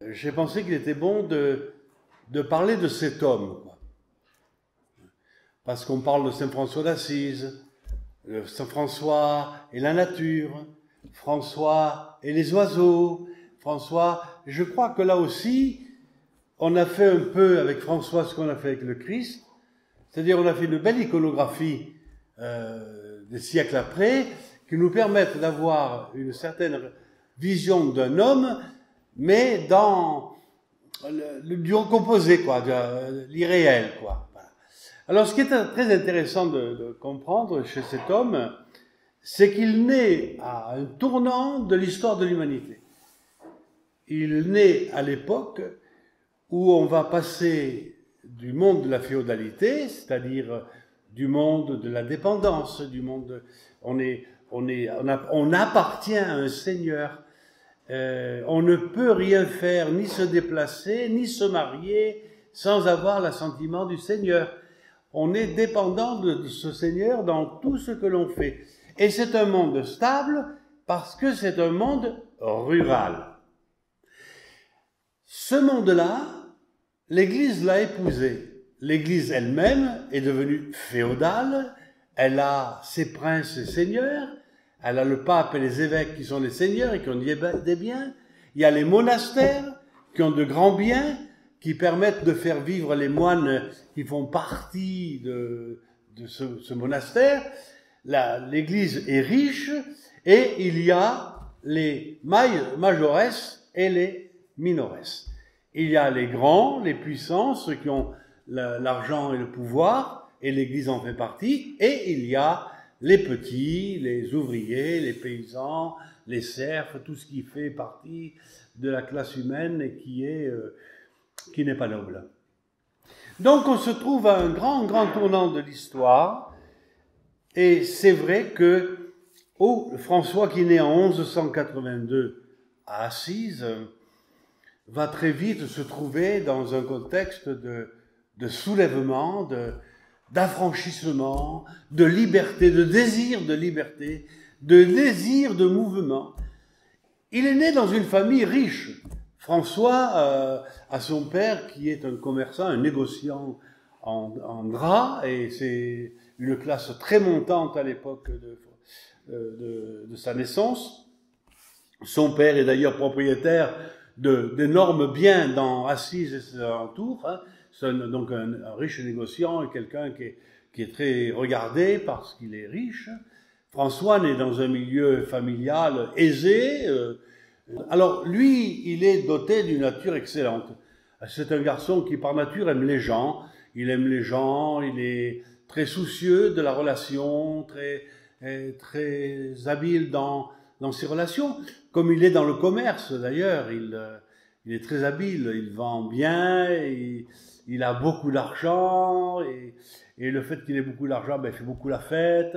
J'ai pensé qu'il était bon de parler de cet homme, quoi. Parce qu'on parle de Saint François d'Assise, Saint François et la nature, François et les oiseaux, François. Je crois que là aussi, on a fait un peu avec François ce qu'on a fait avec le Christ, c'est-à-dire on a fait une belle iconographie des siècles après, qui nous permettent d'avoir une certaine vision d'un homme, mais dans du recomposé, quoi, de l'irréel, quoi. Voilà. Alors, ce qui est très intéressant de comprendre chez cet homme, c'est qu'il naît à un tournant de l'histoire de l'humanité. Il naît à l'époque où on va passer du monde de la féodalité, c'est-à-dire du monde de la dépendance, du monde, on appartient à un seigneur. On ne peut rien faire, ni se déplacer, ni se marier sans avoir l'assentiment du Seigneur. On est dépendant de ce Seigneur dans tout ce que l'on fait. Et c'est un monde stable parce que c'est un monde rural. Ce monde-là, l'Église l'a épousé. L'Église elle-même est devenue féodale, elle a ses princes et seigneurs, elle a le pape et les évêques qui sont les seigneurs et qui ont des biens. Il y a les monastères qui ont de grands biens, qui permettent de faire vivre les moines qui font partie de ce monastère. L'Église est riche et il y a les majores et les minores. Il y a les grands, les puissants, ceux qui ont l'argent et le pouvoir, et l'Église en fait partie, et il y a les petits, les ouvriers, les paysans, les serfs, tout ce qui fait partie de la classe humaine et qui n'est pas noble. Donc on se trouve à un grand tournant de l'histoire, et c'est vrai que François, qui naît en 1182 à Assise, va très vite se trouver dans un contexte de soulèvement, d'affranchissement, de liberté, de désir de liberté, de désir de mouvement. Il est né dans une famille riche. François a son père qui est un commerçant, un négociant en drap, et c'est une classe très montante à l'époque de sa naissance. Son père est d'ailleurs propriétaire d'énormes biens dans Assise et ses alentours, hein. C'est donc un riche négociant et quelqu'un qui est très regardé parce qu'il est riche. François naît dans un milieu familial aisé. Alors lui, il est doté d'une nature excellente. C'est un garçon qui par nature aime les gens. Il aime les gens, il est très soucieux de la relation, très habile dans ses relations. Comme il est dans le commerce d'ailleurs, il est très habile, il vend bien, il a beaucoup d'argent, et le fait qu'il ait beaucoup d'argent, il fait beaucoup la fête,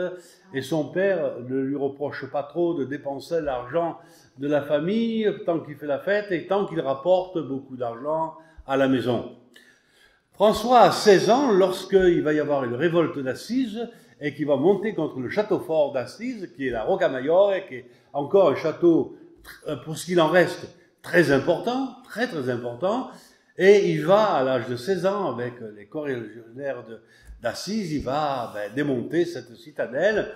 et son père ne lui reproche pas trop de dépenser l'argent de la famille tant qu'il fait la fête et tant qu'il rapporte beaucoup d'argent à la maison. François a 16 ans lorsqu'il va y avoir une révolte d'Assise et qui va monter contre le château fort d'Assise, qui est la Rocamayor, qui est encore un château, pour ce qu'il en reste, très important, très important. Et il va, à l'âge de 16 ans, avec les corps légionnaires d'Assise, il va démonter cette citadelle,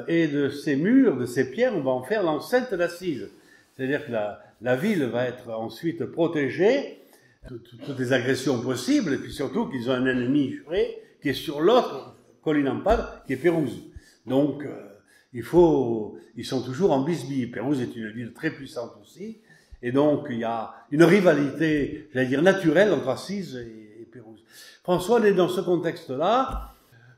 et de ces murs, de ces pierres, on va en faire l'enceinte d'Assise. C'est-à-dire que la ville va être ensuite protégée de toutes les agressions possibles, et puis surtout qu'ils ont un ennemi juré qui est sur l'autre colline en pâle, qui est Pérouse. Donc, ils sont toujours en bisbille. Pérouse est une ville très puissante aussi, et donc il y a une rivalité, j'allais dire naturelle, entre Assise et Pérouse. François est dans ce contexte-là.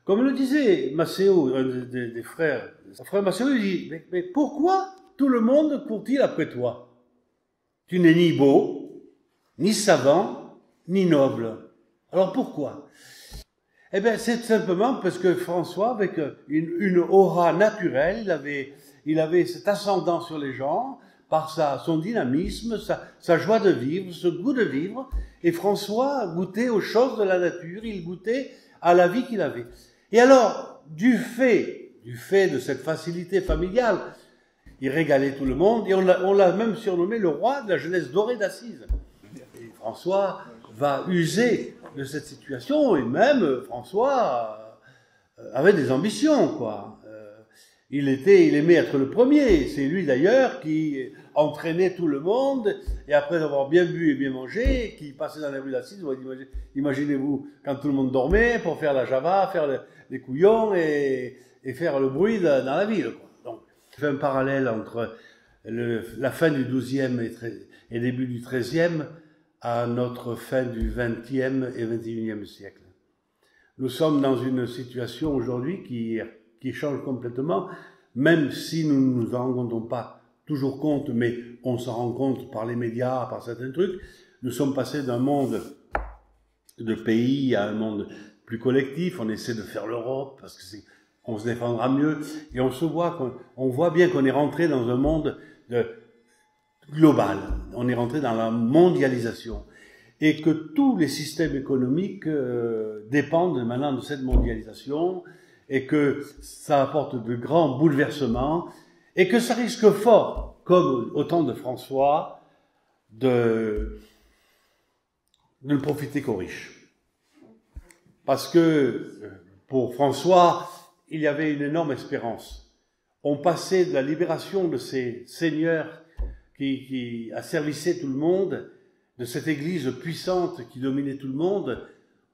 Comme le disait Macéo, un des frères, frère Macéo, il dit, mais pourquoi tout le monde court-il après toi? Tu n'es ni beau, ni savant, ni noble. Alors pourquoi? Eh bien, c'est simplement parce que François, avec une aura naturelle, il avait cet ascendant sur les gens, par son dynamisme, sa joie de vivre, ce goût de vivre, et François goûtait aux choses de la nature, il goûtait à la vie qu'il avait. Et alors, du fait de cette facilité familiale, il régalait tout le monde, et on l'a même surnommé le roi de la jeunesse dorée d'Assise. Et François va user de cette situation, et même François avait des ambitions, quoi. Il aimait être le premier. C'est lui d'ailleurs qui entraînait tout le monde, et après avoir bien bu et bien mangé, qui passait dans les rues d'Assise. Imaginez-vous quand tout le monde dormait pour faire la java, faire les couillons et faire le bruit dans la ville, quoi. Donc, je fais un parallèle entre la fin du XIIe et début du XIIIe à notre fin du XXe et XXIe siècle. Nous sommes dans une situation aujourd'hui qui change complètement, même si nous ne nous en rendons pas toujours compte, mais on s'en rend compte par les médias, par certains trucs. Nous sommes passés d'un monde de pays à un monde plus collectif. On essaie de faire l'Europe parce que on se défendra mieux, et on voit bien qu'on est rentré dans un monde global. On est rentré dans la mondialisation, et que tous les systèmes économiques dépendent maintenant de cette mondialisation, et que ça apporte de grands bouleversements, et que ça risque fort, comme au temps de François, de ne profiter qu'aux riches. Parce que pour François, il y avait une énorme espérance. On passait de la libération de ces seigneurs qui asservissaient tout le monde, de cette église puissante qui dominait tout le monde,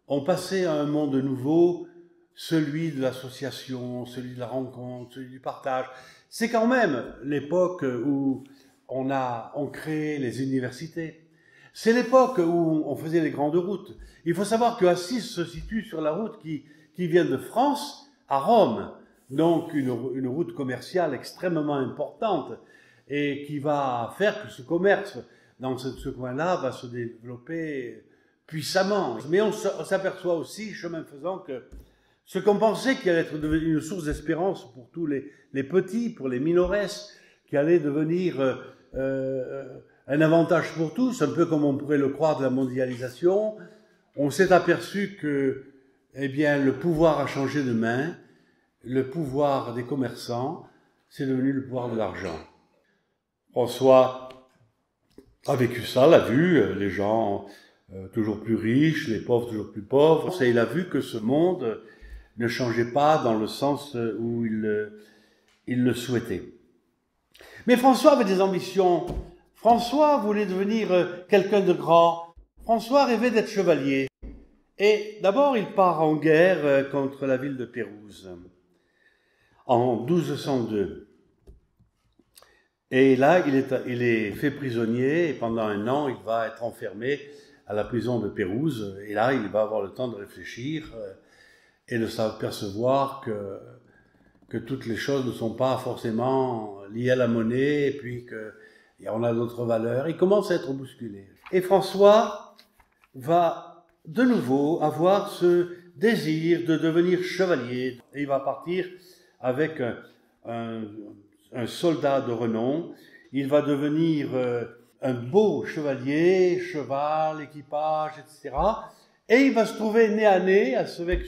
on passait à un monde nouveau, celui de l'association, celui de la rencontre, celui du partage. C'est quand même l'époque où on créait les universités. C'est l'époque où on faisait les grandes routes. Il faut savoir que Assise se situe sur la route qui vient de France à Rome, donc une route commerciale extrêmement importante, et qui va faire que ce commerce dans ce coin-là va se développer puissamment. Mais on s'aperçoit aussi, chemin faisant, que ce qu'on pensait qui allait être une source d'espérance pour tous les petits, pour les minores, qui allait devenir un avantage pour tous, un peu comme on pourrait le croire de la mondialisation, on s'est aperçu que, eh bien, le pouvoir a changé de main. Le pouvoir des commerçants, c'est devenu le pouvoir de l'argent. François a vécu ça, l'a vu, les gens toujours plus riches, les pauvres toujours plus pauvres, et il a vu que ce monde ne changeait pas dans le sens où il le souhaitait. Mais François avait des ambitions. François voulait devenir quelqu'un de grand. François rêvait d'être chevalier. Et d'abord, il part en guerre contre la ville de Pérouse, en 1202. Et là, il est fait prisonnier, et pendant 1 an, il va être enfermé à la prison de Pérouse. Et là, il va avoir le temps de réfléchir et de s'apercevoir que toutes les choses ne sont pas forcément liées à la monnaie, et puis qu'on a d'autres valeurs. Il commence à être bousculé. Et François va de nouveau avoir ce désir de devenir chevalier. Et il va partir avec un soldat de renom. Il va devenir un beau chevalier, cheval, équipage, etc. Et il va se trouver nez à nez avec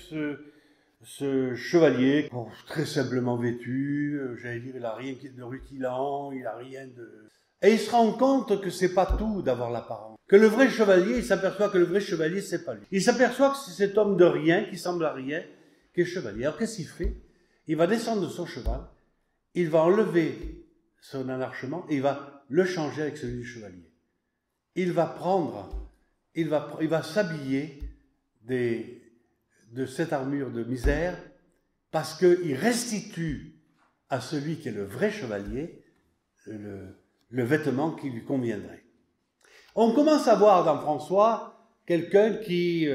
ce chevalier, très simplement vêtu, j'allais dire, il n'a rien de rutilant, il n'a rien de... Et il se rend compte que c'est pas tout d'avoir l'apparence. Que le vrai chevalier, il s'aperçoit que le vrai chevalier, c'est pas lui. Il s'aperçoit que c'est cet homme de rien, qui semble à rien, qui est chevalier. Alors qu'est-ce qu'il fait? Il va descendre de son cheval, il va enlever son enarchement et il va le changer avec celui du chevalier. Il va s'habiller de cette armure de misère parce qu'il restitue à celui qui est le vrai chevalier le vêtement qui lui conviendrait. On commence à voir dans François quelqu'un qui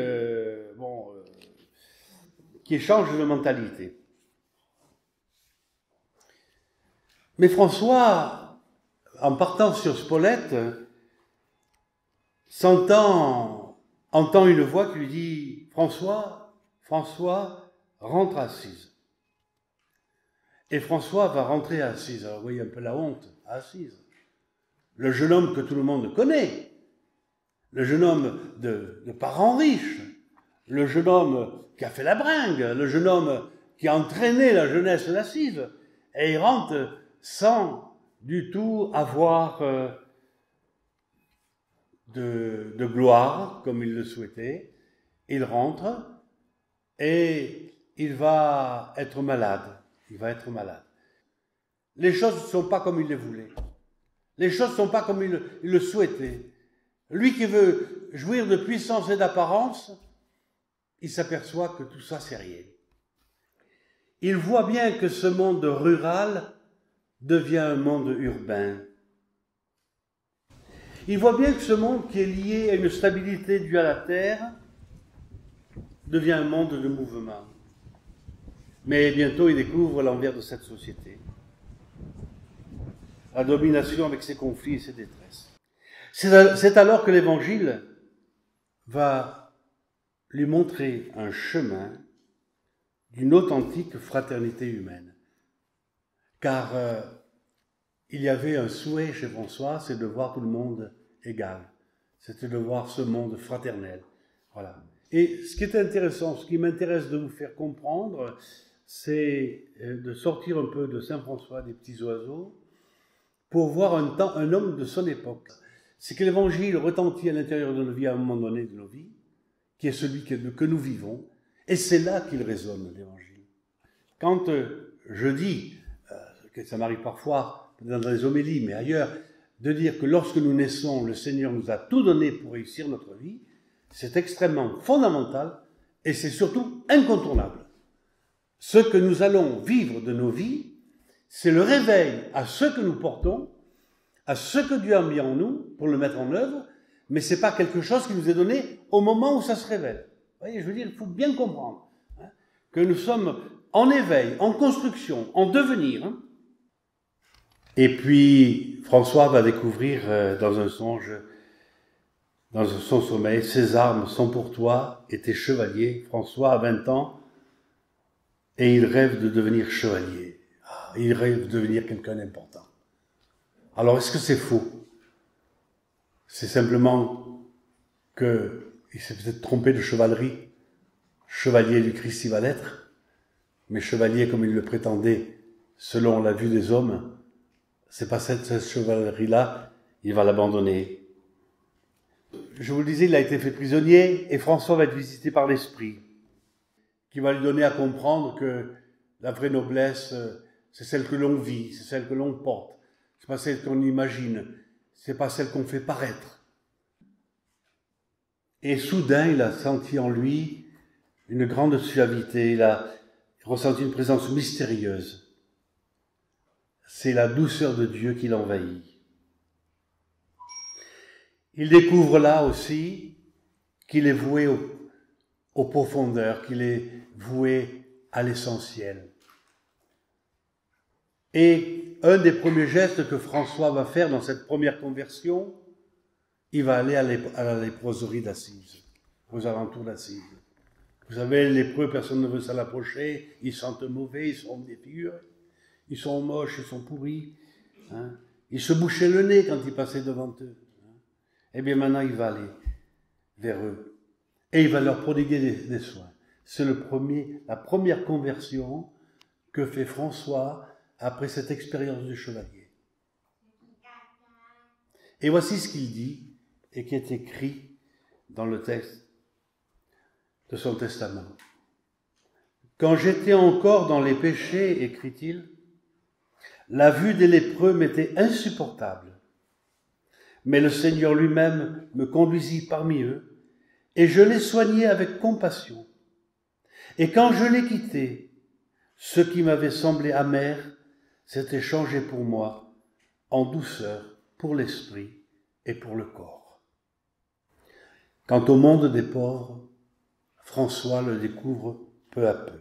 change de mentalité. Mais François, en partant sur Spolète, entend une voix qui lui dit « François, rentre à Assise ». Et François va rentrer à Assise. Alors vous voyez un peu la honte à Assise. Le jeune homme que tout le monde connaît, le jeune homme de parents riches, le jeune homme qui a fait la bringue, le jeune homme qui a entraîné la jeunesse d'Assise, et il rentre sans du tout avoir de gloire comme il le souhaitait. Il rentre et il va être malade. Il va être malade. Les choses ne sont pas comme il les voulait. Les choses ne sont pas comme il le souhaitait. Lui qui veut jouir de puissance et d'apparence, il s'aperçoit que tout ça, c'est rien. Il voit bien que ce monde rural devient un monde urbain. Il voit bien que ce monde qui est lié à une stabilité due à la terre devient un monde de mouvement. Mais bientôt, il découvre l'envers de cette société. La domination avec ses conflits et ses détresses. C'est alors que l'Évangile va lui montrer un chemin d'une authentique fraternité humaine. Car il y avait un souhait chez François, c'est de voir tout le monde égal. C'était de voir ce monde fraternel. Voilà. Et ce qui est intéressant, ce qui m'intéresse de vous faire comprendre, c'est de sortir un peu de Saint François des petits oiseaux pour voir un homme de son époque. C'est que l'Évangile retentit à l'intérieur de nos vies à un moment donné de nos vies, qui est celui que nous vivons, et c'est là qu'il résonne, l'Évangile. Quand je dis, que ça m'arrive parfois dans les homélies, mais ailleurs, de dire que lorsque nous naissons, le Seigneur nous a tout donné pour réussir notre vie, c'est extrêmement fondamental et c'est surtout incontournable. Ce que nous allons vivre de nos vies, c'est le réveil à ce que nous portons, à ce que Dieu a mis en nous pour le mettre en œuvre, mais ce n'est pas quelque chose qui nous est donné au moment où ça se révèle. Vous voyez, je veux dire, il faut bien comprendre que nous sommes en éveil, en construction, en devenir. Et puis, François va découvrir dans un songe, dans son sommeil, ces armes sont pour toi et tes chevaliers. François a 20 ans et il rêve de devenir chevalier. Il rêve de devenir quelqu'un d'important. Alors, est-ce que c'est faux? C'est simplement qu'il s'est peut-être trompé de chevalerie. Chevalier du Christ il va l'être, mais chevalier comme il le prétendait, selon la vue des hommes, c'est pas cette chevalerie-là, il va l'abandonner. Je vous le disais, il a été fait prisonnier et François va être visité par l'Esprit, qui va lui donner à comprendre que la vraie noblesse, c'est celle que l'on vit, c'est celle que l'on porte, c'est pas celle qu'on imagine, c'est pas celle qu'on fait paraître. Et soudain, il a senti en lui une grande suavité, il a ressenti une présence mystérieuse. C'est la douceur de Dieu qui l'envahit. Il découvre là aussi qu'il est voué aux profondeurs, qu'il est voué à l'essentiel. Et un des premiers gestes que François va faire dans cette première conversion, il va aller à la léproserie d'Assise, aux alentours d'Assise. Vous savez, les lépreux, personne ne veut s'en approcher, ils sentent mauvais, ils sont défigurés, ils sont moches, ils sont pourris. Ils se bouchaient le nez quand ils passaient devant eux. Eh bien maintenant, il va aller vers eux. Et il va leur prodiguer des soins. C'est la première conversion que fait François après cette expérience du chevalier. Et voici ce qu'il dit, et qui est écrit dans le texte de son testament. Quand j'étais encore dans les péchés, écrit-il, la vue des lépreux m'était insupportable. Mais le Seigneur lui-même me conduisit parmi eux, et je les soignai avec compassion. Et quand je les quittai, ce qui m'avait semblé amer s'était changé pour moi en douceur pour l'esprit et pour le corps. Quant au monde des pauvres, François le découvre peu à peu.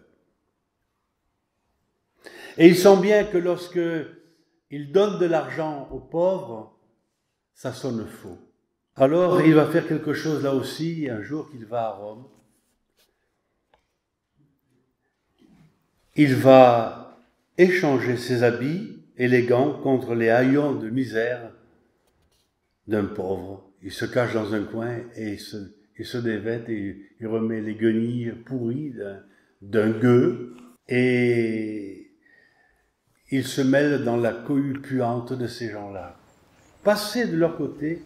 Et il sent bien que lorsque il donne de l'argent aux pauvres, ça sonne faux. Alors il va faire quelque chose là aussi, un jour qu'il va à Rome. Il va échanger ses habits élégants contre les haillons de misère d'un pauvre. Il se cache dans un coin et il se dévête et il remet les guenilles pourries d'un gueux et il se mêle dans la cohue puante de ces gens-là. Passer de leur côté,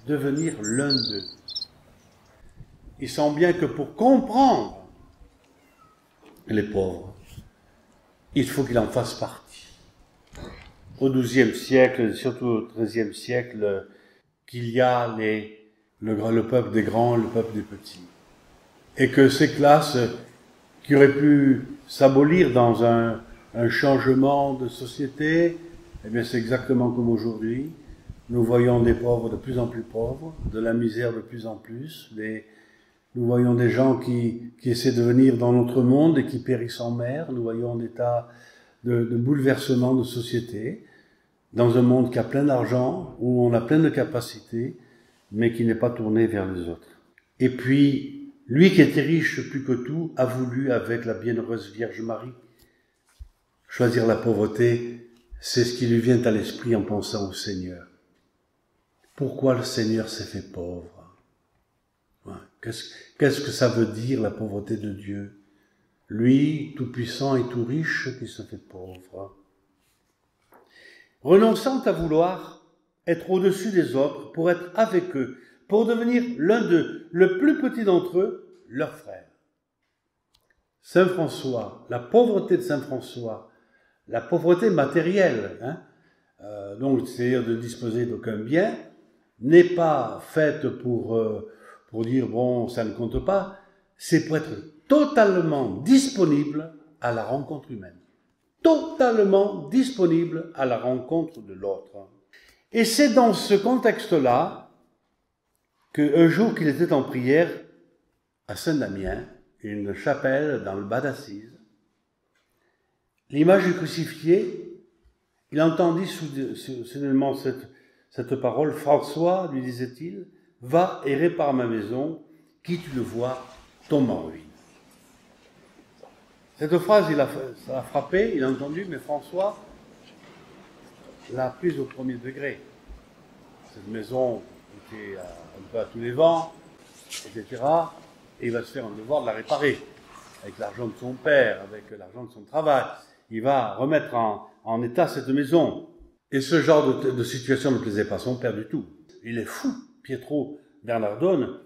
devenir l'un d'eux. Il sent bien que pour comprendre les pauvres, il faut qu'il en fasse partie. Au XIIe siècle, surtout au XIIIe siècle, qu'il y a le peuple des grands, le peuple des petits. Et que ces classes qui auraient pu s'abolir dans un changement de société, eh bien c'est exactement comme aujourd'hui. Nous voyons des pauvres de plus en plus pauvres, de la misère de plus en plus. Nous voyons des gens qui essaient de venir dans notre monde et qui périssent en mer. Nous voyons des tas de bouleversements de société dans un monde qui a plein d'argent, où on a plein de capacités, mais qui n'est pas tourné vers les autres. Et puis, lui qui était riche plus que tout, a voulu, avec la bienheureuse Vierge Marie, choisir la pauvreté. C'est ce qui lui vient à l'esprit en pensant au Seigneur. Pourquoi le Seigneur s'est fait pauvre? Qu'est-ce que ça veut dire, la pauvreté de Dieu? Lui, tout puissant et tout riche, qui se fait pauvre. Renonçant à vouloir être au-dessus des autres, pour être avec eux, pour devenir l'un d'eux, le plus petit d'entre eux, leur frère. Saint François, la pauvreté de Saint François, la pauvreté matérielle, donc c'est-à-dire de disposer d'aucun bien, n'est pas faite pour dire bon, ça ne compte pas, c'est pour être totalement disponible à la rencontre humaine. Totalement disponible à la rencontre de l'autre. Et c'est dans ce contexte-là qu'un jour qu'il était en prière à Saint-Damien, une chapelle dans le bas d'Assise, l'image du crucifié, il entendit soudainement cette parole. François, lui disait-il, va et répare ma maison, qui tu le vois tombe en ruine. Cette phrase, ça l'a frappé, il a entendu, mais François l'a prise au premier degré. Cette maison était un peu à tous les vents, etc. Et il va se faire un devoir de la réparer, avec l'argent de son père, avec l'argent de son travail. Il va remettre en état cette maison. Et ce genre de situation ne plaisait pas à son père du tout. Il est fou, Pietro Bernardone,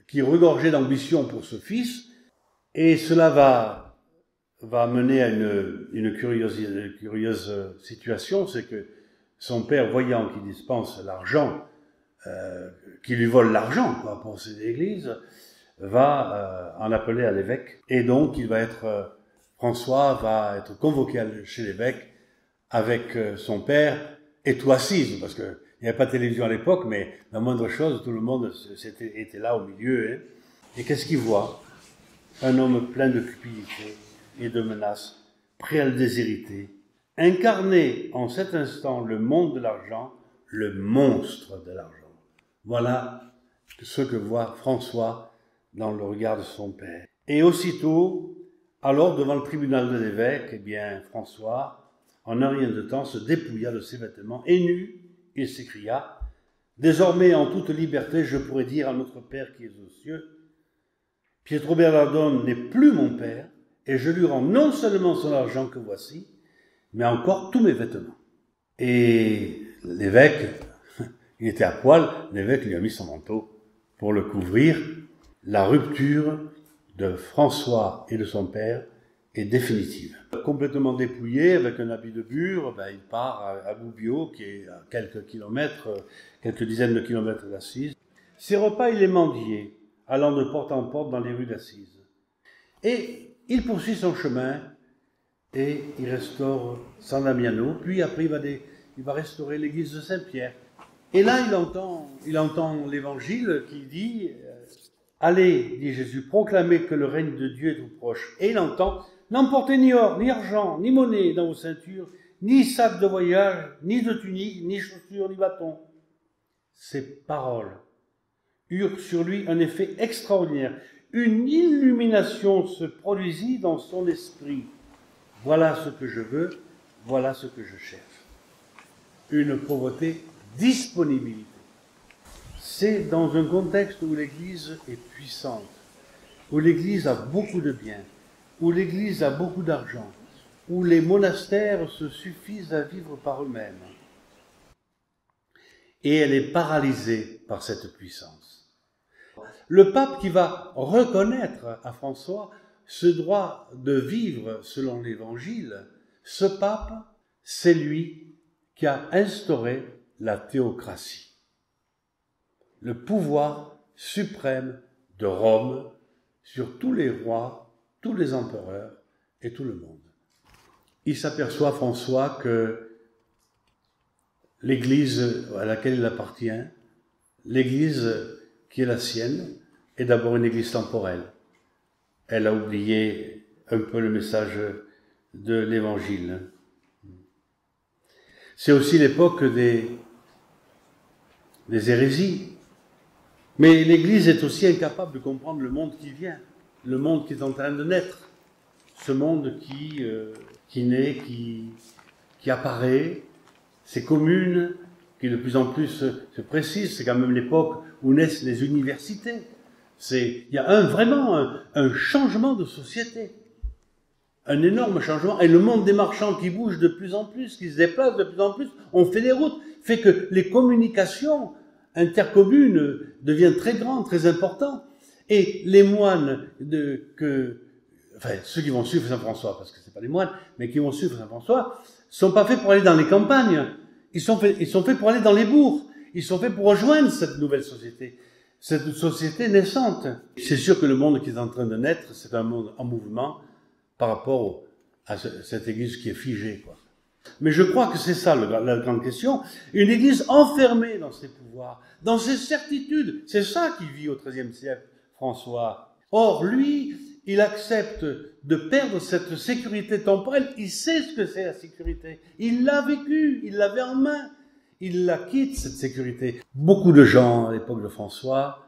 qui est regorgé d'ambition pour ce fils, et cela va mener à une curieuse situation, c'est que son père, voyant qu'il dispense l'argent, qu'il lui vole l'argent pour ses églises, va en appeler à l'évêque, et donc François va être convoqué chez l'évêque avec son père, et tout assise, parce qu'il n'y avait pas de télévision à l'époque, mais la moindre chose, tout le monde était là au milieu. Et qu'est-ce qu'il voit? Un homme plein de cupidité et de menaces, prêt à le déshériter, incarner en cet instant le monde de l'argent, le monstre de l'argent. Voilà ce que voit François dans le regard de son père. Et aussitôt, alors devant le tribunal de l'évêque, eh bien François, en un rien de temps, se dépouilla de ses vêtements et nu, il s'écria « Désormais, en toute liberté, je pourrais dire à notre Père qui est aux cieux, Pietro Bernardone n'est plus mon père, et je lui rends non seulement son argent que voici, mais encore tous mes vêtements. » Et l'évêque, il était à poil, l'évêque lui a mis son manteau pour le couvrir. La rupture de François et de son père est définitive. Complètement dépouillé, avec un habit de bure, il part à Gubbio, qui est à quelques dizaines de kilomètres d'Assise. Ses repas, il les mendiait, allant de porte en porte dans les rues d'Assise. Et il poursuit son chemin, et il restaure San Damiano, puis après il va restaurer l'église de Saint-Pierre. Et là, il entend l'évangile qui dit « Allez, dit Jésus, proclamez que le règne de Dieu est tout proche. » Et il entend « N'emportez ni or, ni argent, ni monnaie dans vos ceintures, ni sac de voyage, ni de tunique, ni chaussures, ni bâton. » Ces paroles eurent sur lui un effet extraordinaire. Une illumination se produisit dans son esprit. Voilà ce que je veux, voilà ce que je cherche. Une pauvreté, disponibilité. C'est dans un contexte où l'Église est puissante, où l'Église a beaucoup de biens, où l'Église a beaucoup d'argent, où les monastères se suffisent à vivre par eux-mêmes. Et elle est paralysée par cette puissance. Le pape qui va reconnaître à François ce droit de vivre selon l'Évangile, ce pape, c'est lui qui a instauré la théocratie, le pouvoir suprême de Rome sur tous les rois, tous les empereurs et tout le monde. Il s'aperçoit, François, que l'Église à laquelle il appartient, l'Église qui est la sienne, est d'abord une Église temporelle. Elle a oublié un peu le message de l'Évangile. C'est aussi l'époque des hérésies. Mais l'Église est aussi incapable de comprendre le monde qui vient, le monde qui est en train de naître, ce monde qui naît, qui apparaît, ces communes qui de plus en plus se précisent. C'est quand même l'époque où naissent les universités. Il y a vraiment un changement de société, un énorme changement. Et le monde des marchands qui bouge de plus en plus, qui se déplace de plus en plus, on fait des routes, fait que les communications intercommunes deviennent très grandes, très importantes. Et les moines, ceux qui vont suivre Saint François, parce que c'est pas les moines, mais qui vont suivre Saint François, sont pas faits pour aller dans les campagnes. Ils sont faits pour aller dans les bourgs. Ils sont faits pour rejoindre cette nouvelle société, cette société naissante. C'est sûr que le monde qui est en train de naître, c'est un monde en mouvement par rapport à cette Église qui est figée, quoi. Mais je crois que c'est ça la grande question. Une Église enfermée dans ses pouvoirs, dans ses certitudes. C'est ça qui vit au XIIIe siècle, François. Or, lui, il accepte de perdre cette sécurité temporelle. Il sait ce que c'est la sécurité. Il l'a vécu, il l'avait en main. Il la quitte, cette sécurité. Beaucoup de gens, à l'époque de François,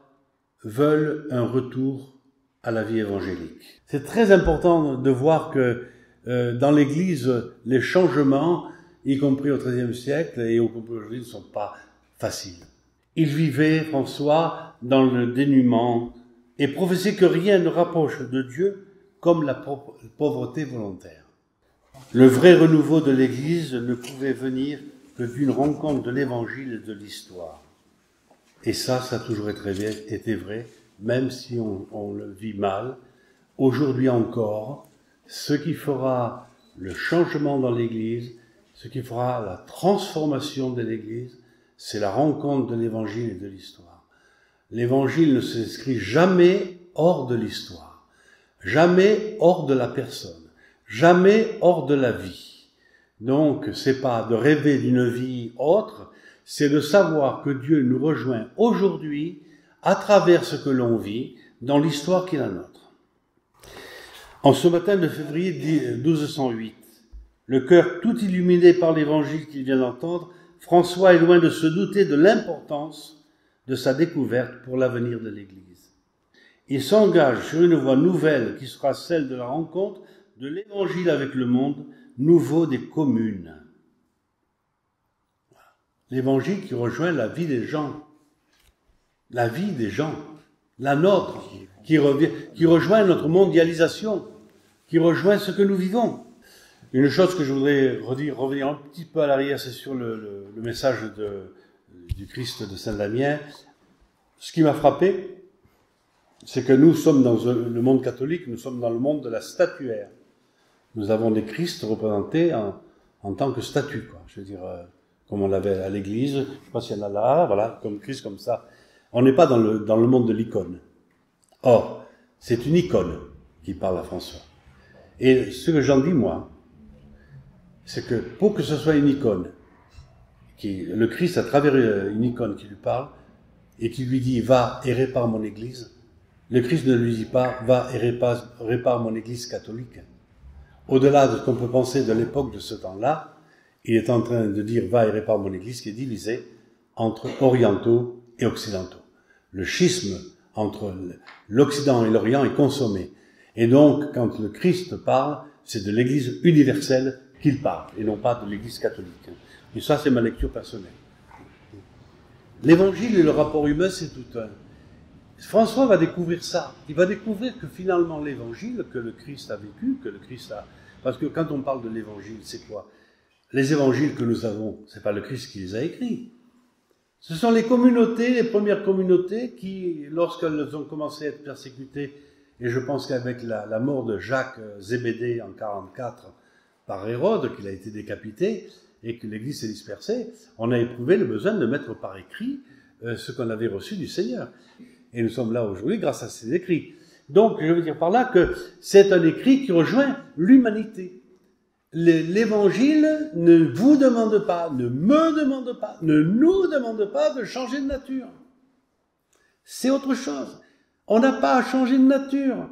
veulent un retour à la vie évangélique. C'est très important de voir que dans l'Église, les changements, y compris au XIIIe siècle et y compris aujourd'hui, ne sont pas faciles. Il vivait, François, dans le dénuement et professait que rien ne rapproche de Dieu comme la pauvreté volontaire. Le vrai renouveau de l'Église ne pouvait venir que d'une rencontre de l'Évangile et de l'histoire. Et ça a toujours été vrai, même si on le vit mal. Aujourd'hui encore, ce qui fera le changement dans l'Église, ce qui fera la transformation de l'Église, c'est la rencontre de l'Évangile et de l'histoire. L'Évangile ne s'inscrit jamais hors de l'histoire, jamais hors de la personne, jamais hors de la vie. Donc, c'est pas de rêver d'une vie autre, c'est de savoir que Dieu nous rejoint aujourd'hui à travers ce que l'on vit dans l'histoire qui est la nôtre. En ce matin de février 1208, le cœur tout illuminé par l'évangile qu'il vient d'entendre, François est loin de se douter de l'importance de sa découverte pour l'avenir de l'Église. Il s'engage sur une voie nouvelle qui sera celle de la rencontre de l'évangile avec le monde, nouveau des communes. L'évangile qui rejoint la vie des gens, la nôtre, qui rejoint notre mondialisation, qui rejoint ce que nous vivons. Une chose que je voudrais revenir un petit peu à l'arrière, c'est sur le message du Christ de Saint-Damien. Ce qui m'a frappé, c'est que nous sommes dans le monde catholique, nous sommes dans le monde de la statuaire. Nous avons des Christ représentés en tant que statues, quoi. Je veux dire, comme on l'avait à l'église, je ne sais pas s'il y en a là, voilà, comme Christ, comme ça. On n'est pas dans le monde de l'icône. Or, c'est une icône qui parle à François. Et ce que j'en dis, moi, c'est que pour que ce soit une icône, le Christ, à travers une icône qui lui parle, et qui lui dit « Va et répare mon église », le Christ ne lui dit pas « Va et répare mon église catholique ». Au-delà de ce qu'on peut penser de l'époque de ce temps-là, il est en train de dire « Va et répare mon église » qui est divisée entre orientaux et occidentaux. Le schisme entre l'Occident et l'Orient est consommé. Et donc, quand le Christ parle, c'est de l'Église universelle qu'il parle, et non pas de l'Église catholique. Et ça, c'est ma lecture personnelle. L'Évangile et le rapport humain, c'est tout un. François va découvrir ça. Il va découvrir que finalement l'Évangile que le Christ a vécu, que le Christ Parce que quand on parle de l'évangile, c'est quoi? Les évangiles que nous avons, c'est pas le Christ qui les a écrits. Ce sont les communautés, les premières communautés qui, lorsqu'elles ont commencé à être persécutées, et je pense qu'avec la mort de Jacques Zébédée en 44 par Hérode, qu'il a été décapité, et que l'Église s'est dispersée, on a éprouvé le besoin de mettre par écrit ce qu'on avait reçu du Seigneur. Et nous sommes là aujourd'hui grâce à ces écrits. Donc, je veux dire par là que c'est un écrit qui rejoint l'humanité. L'Évangile ne vous demande pas, ne me demande pas, ne nous demande pas de changer de nature. C'est autre chose. On n'a pas à changer de nature.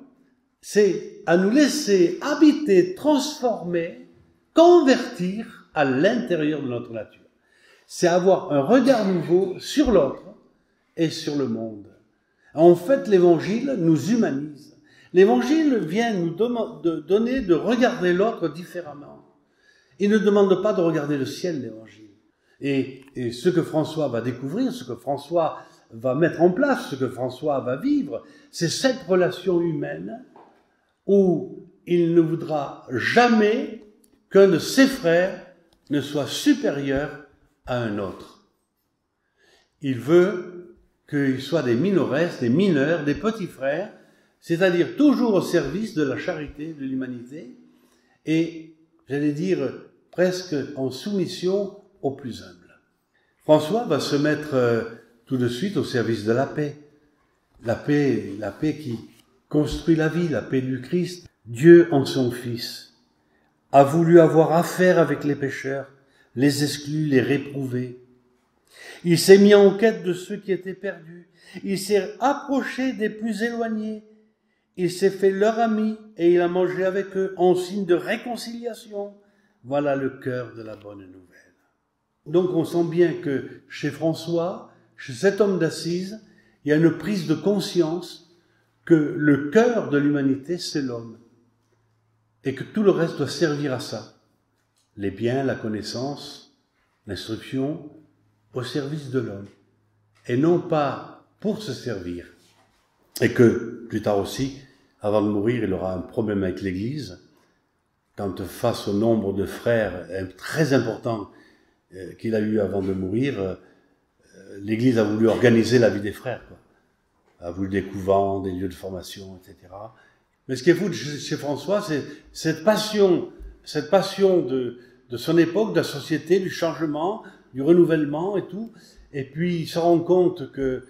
C'est à nous laisser habiter, transformer, convertir à l'intérieur de notre nature. C'est avoir un regard nouveau sur l'autre et sur le monde. En fait, l'Évangile nous humanise. L'Évangile vient nous donner de regarder l'autre différemment. Il ne demande pas de regarder le ciel, l'Évangile. Et ce que François va découvrir, ce que François va mettre en place, ce que François va vivre, c'est cette relation humaine où il ne voudra jamais qu'un de ses frères ne soit supérieur à un autre. Il veut qu'ils soient des minores, des mineurs, des petits frères, c'est-à-dire toujours au service de la charité, de l'humanité, et, j'allais dire, presque en soumission aux plus humbles. François va se mettre tout de suite au service de la paix. La paix qui construit la vie, la paix du Christ. Dieu, en son Fils, a voulu avoir affaire avec les pécheurs, les exclus, les réprouvés. Il s'est mis en quête de ceux qui étaient perdus. Il s'est approché des plus éloignés. Il s'est fait leur ami et il a mangé avec eux en signe de réconciliation. Voilà le cœur de la bonne nouvelle. Donc on sent bien que chez François, chez cet homme d'Assise, il y a une prise de conscience que le cœur de l'humanité, c'est l'homme. Et que tout le reste doit servir à ça. Les biens, la connaissance, l'instruction, au service de l'homme. Et non pas pour se servir. Et que, plus tard aussi, avant de mourir, il aura un problème avec l'Église. Quand face au nombre de frères très important qu'il a eu avant de mourir, l'Église a voulu organiser la vie des frères, quoi. A voulu des couvents, des lieux de formation, etc. Mais ce qui est fou chez François, c'est cette passion de son époque, de la société, du changement, du renouvellement et tout. Et puis il se rend compte que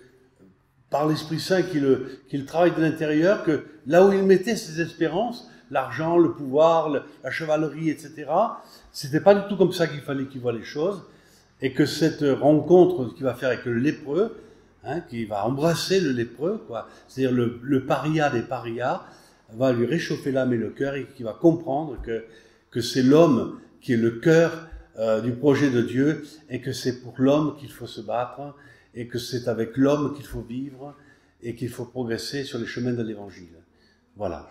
par l'Esprit Saint qu'il travaille de l'intérieur, que là où il mettait ses espérances, l'argent, le pouvoir, la chevalerie, etc., c'était pas du tout comme ça qu'il fallait qu'il voie les choses, et que cette rencontre qu'il va faire avec le lépreux, qui va embrasser le lépreux, quoi, c'est-à-dire le paria des parias, va lui réchauffer l'âme et le cœur, et qu'il va comprendre que c'est l'homme qui est le cœur du projet de Dieu, et que c'est pour l'homme qu'il faut se battre, et que c'est avec l'homme qu'il faut vivre, et qu'il faut progresser sur les chemins de l'Évangile. Voilà.